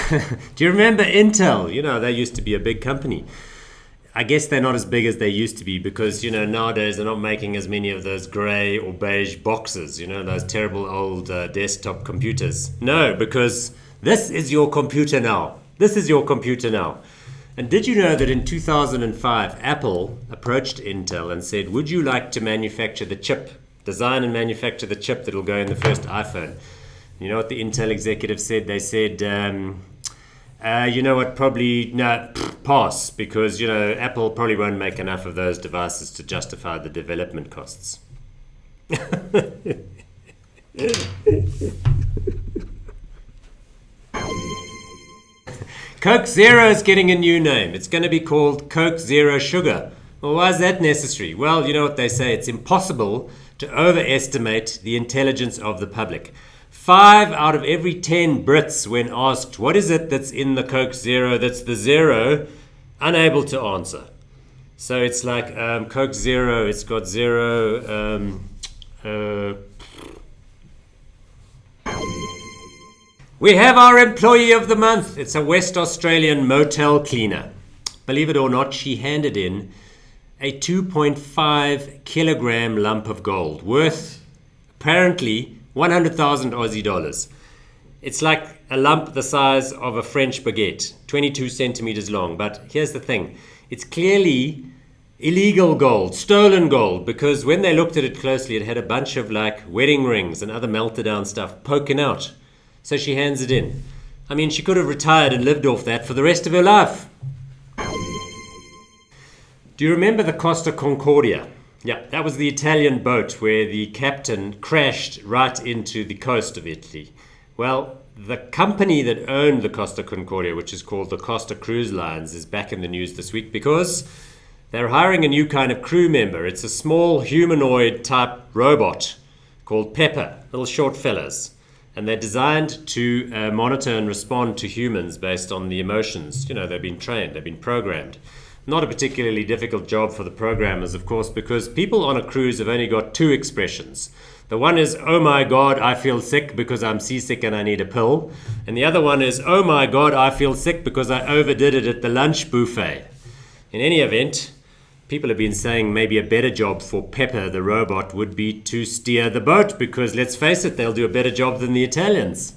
Do you remember Intel? They used to be a big company. I guess they're not as big as they used to be because, nowadays they're not making as many of those grey or beige boxes, those terrible old desktop computers. No, because this is your computer now. This is your computer now. And did you know that in 2005, Apple approached Intel and said, would you like to manufacture the chip, design and manufacture the chip that will go in the first iPhone? You know what the Intel executive said? They said, you know what, probably, no, pass, because, Apple probably won't make enough of those devices to justify the development costs. Coke Zero is getting a new name. It's going to be called Coke Zero Sugar. Well, why is that necessary? Well, you know what they say. It's impossible to overestimate the intelligence of the public. 5 out of every 10 Brits, when asked, what is it that's in the Coke Zero that's the zero, unable to answer. So it's like Coke Zero, it's got zero... We have our employee of the month. It's a West Australian motel cleaner. Believe it or not, she handed in a 2.5 kilogram lump of gold worth apparently 100,000 Aussie dollars. It's like a lump the size of a French baguette, 22 centimeters long. But here's the thing. It's clearly illegal gold, stolen gold, because when they looked at it closely, it had a bunch of like wedding rings and other melted down stuff poking out. So she hands it in. I mean, she could have retired and lived off that for the rest of her life. Do you remember the Costa Concordia? Yeah, that was the Italian boat where the captain crashed right into the coast of Italy. Well, the company that owned the Costa Concordia, which is called the Costa Cruise Lines, is back in the news this week because they're hiring a new kind of crew member. It's a small humanoid type robot called Pepper, little short fellas. And they're designed to monitor and respond to humans based on the emotions. They've been trained, they've been programmed. Not a particularly difficult job for the programmers, of course, because people on a cruise have only got 2 expressions. The one is, oh my God, I feel sick because I'm seasick and I need a pill. And the other one is, oh my God, I feel sick because I overdid it at the lunch buffet. In any event, people have been saying maybe a better job for Pepper, the robot, would be to steer the boat because, let's face it, they'll do a better job than the Italians.